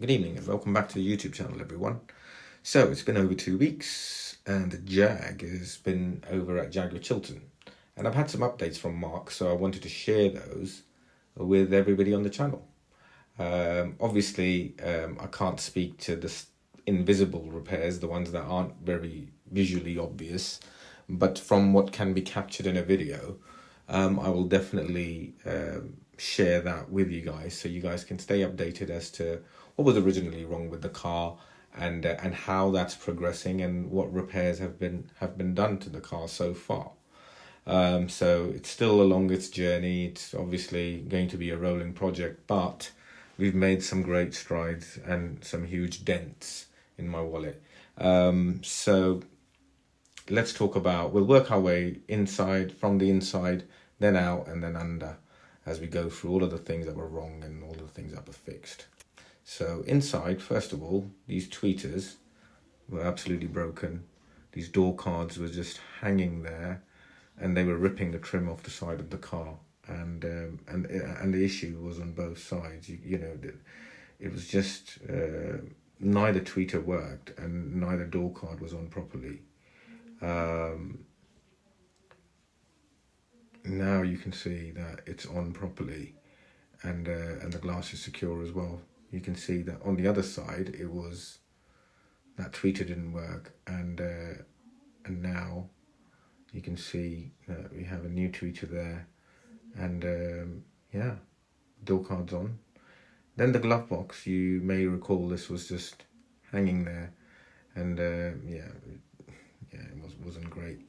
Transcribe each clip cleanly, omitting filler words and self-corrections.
Good evening and welcome back to the YouTube channel, everyone. So it's been over 2 weeks and the Jag has been over at Jaguar Chilton, and I've had some updates from Mark, so I wanted to share those with everybody on the channel. Obviously, I can't speak to the invisible repairs, the ones that aren't very visually obvious, but from what can be captured in a video, I will definitely share that with you guys, so you guys can stay updated as to what was originally wrong with the car and how that's progressing and what repairs have been done to the car so far. So it's still along its journey. It's obviously going to be a rolling project, but we've made some great strides and some huge dents in my wallet. So let's talk about, we'll work our way inside, from the inside, then out and then under, as we go through all of the things that were wrong and all the things that were fixed. So inside, first of all, these tweeters were absolutely broken. These door cards were just hanging there, and they were ripping the trim off the side of the car. And the issue was on both sides. You know, it was just neither tweeter worked, and neither door card was on properly. Now you can see that it's on properly, and the glass is secure as well. You can see that on the other side, it was that tweeter didn't work, and now you can see that we have a new tweeter there, and yeah, door card's on. Then the glove box, you may recall, this was just hanging there, and yeah, it wasn't great,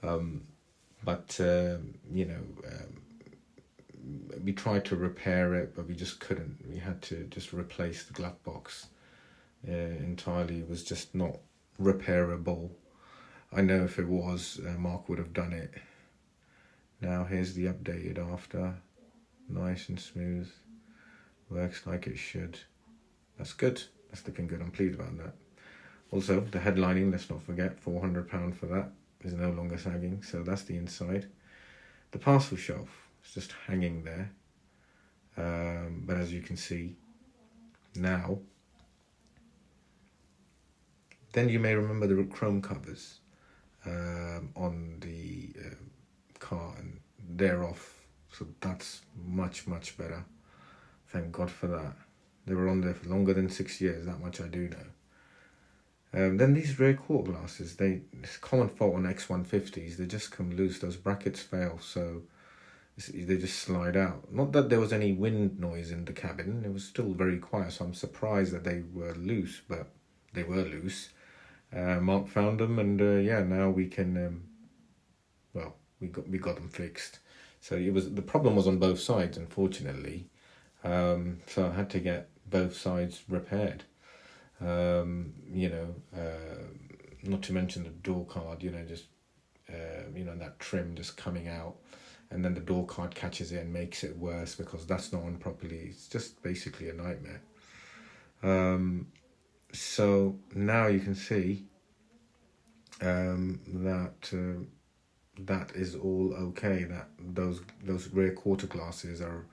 but you know. We tried to repair it, but we just couldn't. We had to just replace the glove box entirely. It was just not repairable. I know if it was, Mark would have done it. Now here's the updated after. Nice and smooth. Works like it should. That's good. That's looking good. I'm pleased about that. Also, the headlining, let's not forget, £400 for that. Is no longer sagging, so that's the inside. The parcel shelf, it's just hanging there, but as you can see now, then you may remember the chrome covers on the car, and they're off, so that's much better. Thank God for that. They were on there for longer than 6 years, that much I do know. Then these rear quarter glasses, it's a common fault on X150s, they just come loose, those brackets fail, so they just slide out. Not that there was any wind noise in the cabin, it was still very quiet, so I'm surprised that they were loose, but they were loose. Mark found them, and yeah, now we can, well, we got them fixed. So the problem was on both sides, unfortunately, so I had to get both sides repaired. You know, not to mention the door card, you know, just you know, that trim just coming out, and then the door card catches it and makes it worse because that's not on properly. It's just basically a nightmare. So now you can see that that is all okay. That those rear quarter glasses are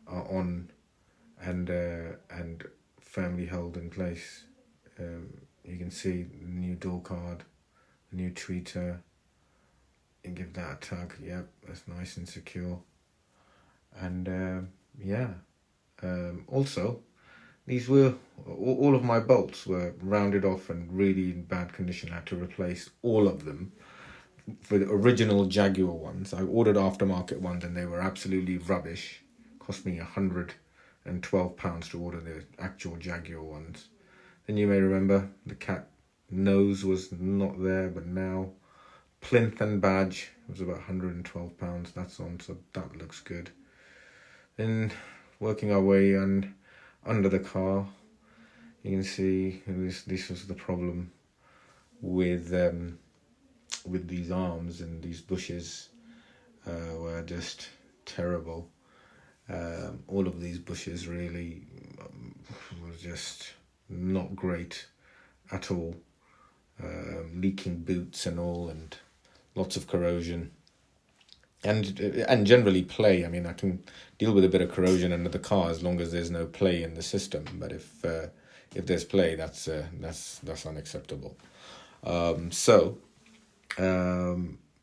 on and firmly held in place. You can see the new door card, the new tweeter. And give that a tug. Yep, that's nice and secure. And yeah, also these were all of my bolts were rounded off and really in bad condition. I had to replace all of them. For the original Jaguar ones, I ordered aftermarket ones and they were absolutely rubbish. Cost me £112 to order the actual Jaguar ones. Then you may remember the cat nose was not there, but now plinth and badge was about £112. That's on, so that looks good. Then working our way under the car, you can see this was the problem with these arms, and these bushes were just terrible. All of these bushes really was just not great at all. Leaking boots and all, and lots of corrosion, and generally play. I mean, I can deal with a bit of corrosion under the car as long as there's no play in the system, but if if there's play, that's unacceptable.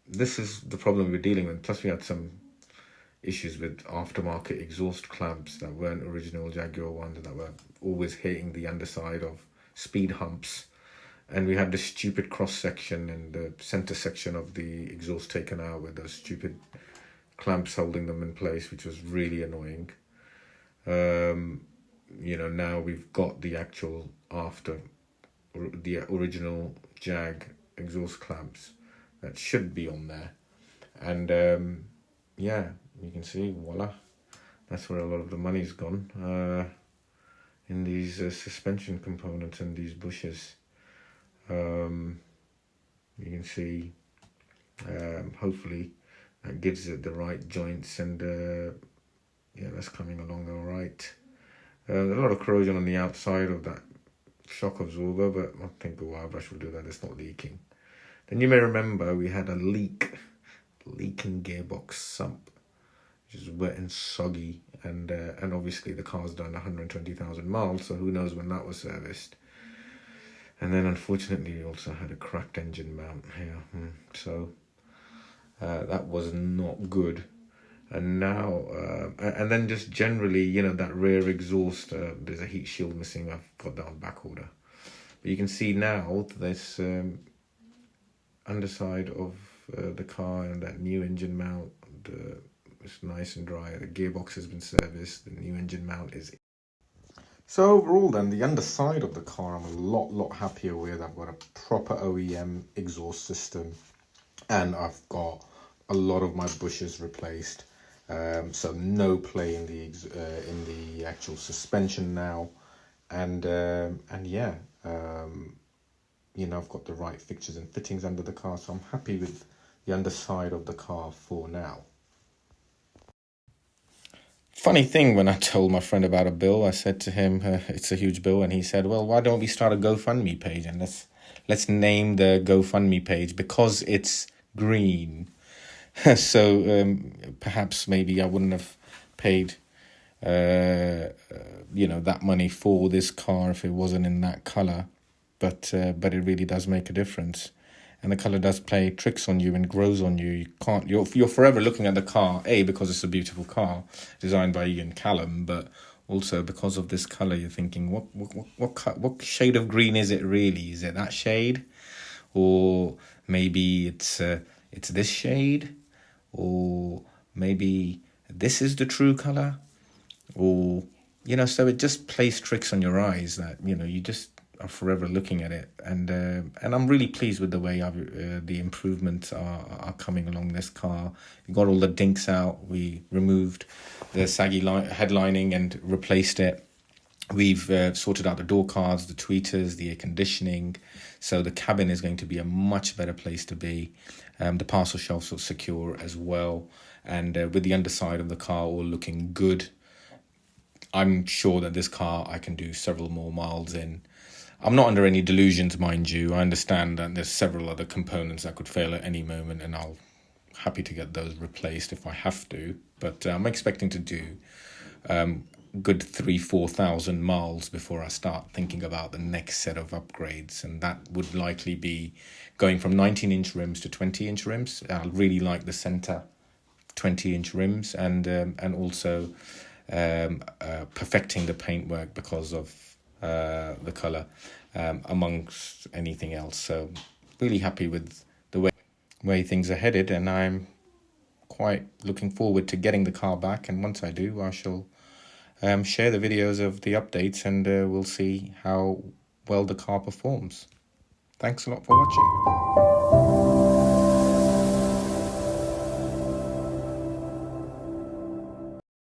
This is the problem we're dealing with. Plus, we had some issues with aftermarket exhaust clamps that weren't original Jaguar ones, that were always hitting the underside of speed humps. And we had this stupid cross section and the center section of the exhaust taken out with those stupid clamps holding them in place, which was really annoying. Now we've got the actual the original Jag exhaust clamps that should be on there. And you can see, voila, that's where a lot of the money's gone, in these suspension components and these bushes. You can see, hopefully that gives it the right joints, and that's coming along all right. There's a lot of corrosion on the outside of that shock absorber, but I think a wire brush will do that. It's not leaking. Then you may remember we had a leaking gearbox sump, which is wet and soggy, and obviously the car's done 120,000 miles, so who knows when that was serviced. And then unfortunately we also had a cracked engine mount here, so that was not good. And now, and then just generally, that rear exhaust, there's a heat shield missing. I've got that on back order. But you can see now this underside of the car and that new engine mount, it's nice and dry. The gearbox has been serviced. The new engine mount is. So overall then, the underside of the car, I'm a lot happier with. I've got a proper OEM exhaust system, and I've got a lot of my bushes replaced. So no play in the actual suspension now, and I've got the right fixtures and fittings under the car, so I'm happy with the underside of the car for now. Funny thing, when I told my friend about a bill, I said to him, it's a huge bill, and he said, well, why don't we start a GoFundMe page, and let's name the GoFundMe page because it's green. So perhaps maybe I wouldn't have paid that money for this car if it wasn't in that color, but it really does make a difference, and the color does play tricks on you and grows on you. You're forever looking at the car, because it's a beautiful car designed by Ian Callum, but also because of this color, you're thinking, what shade of green is it really? Is it that shade, or maybe it's this shade? Or maybe this is the true color, or so it just plays tricks on your eyes that you just are forever looking at it, and I'm really pleased with the way the improvements are coming along this car. We got all the dinks out. We removed the saggy headlining and replaced it. We've sorted out the door cards, the tweeters, the air conditioning, so the cabin is going to be a much better place to be. The parcel shelves are secure as well, and with the underside of the car all looking good, I'm sure that this car I can do several more miles in. I'm not under any delusions, mind you. I understand that there's several other components that could fail at any moment, and I'll happy to get those replaced if I have to. But I'm expecting to do good 3,000-4,000 miles before I start thinking about the next set of upgrades, and that would likely be going from 19-inch rims to 20-inch rims. I really like the center 20-inch rims, and also perfecting the paintwork because of the color, amongst anything else. So really happy with the way things are headed, and I'm quite looking forward to getting the car back, and once I do, I shall share the videos of the updates, and we'll see how well the car performs. Thanks a lot for watching.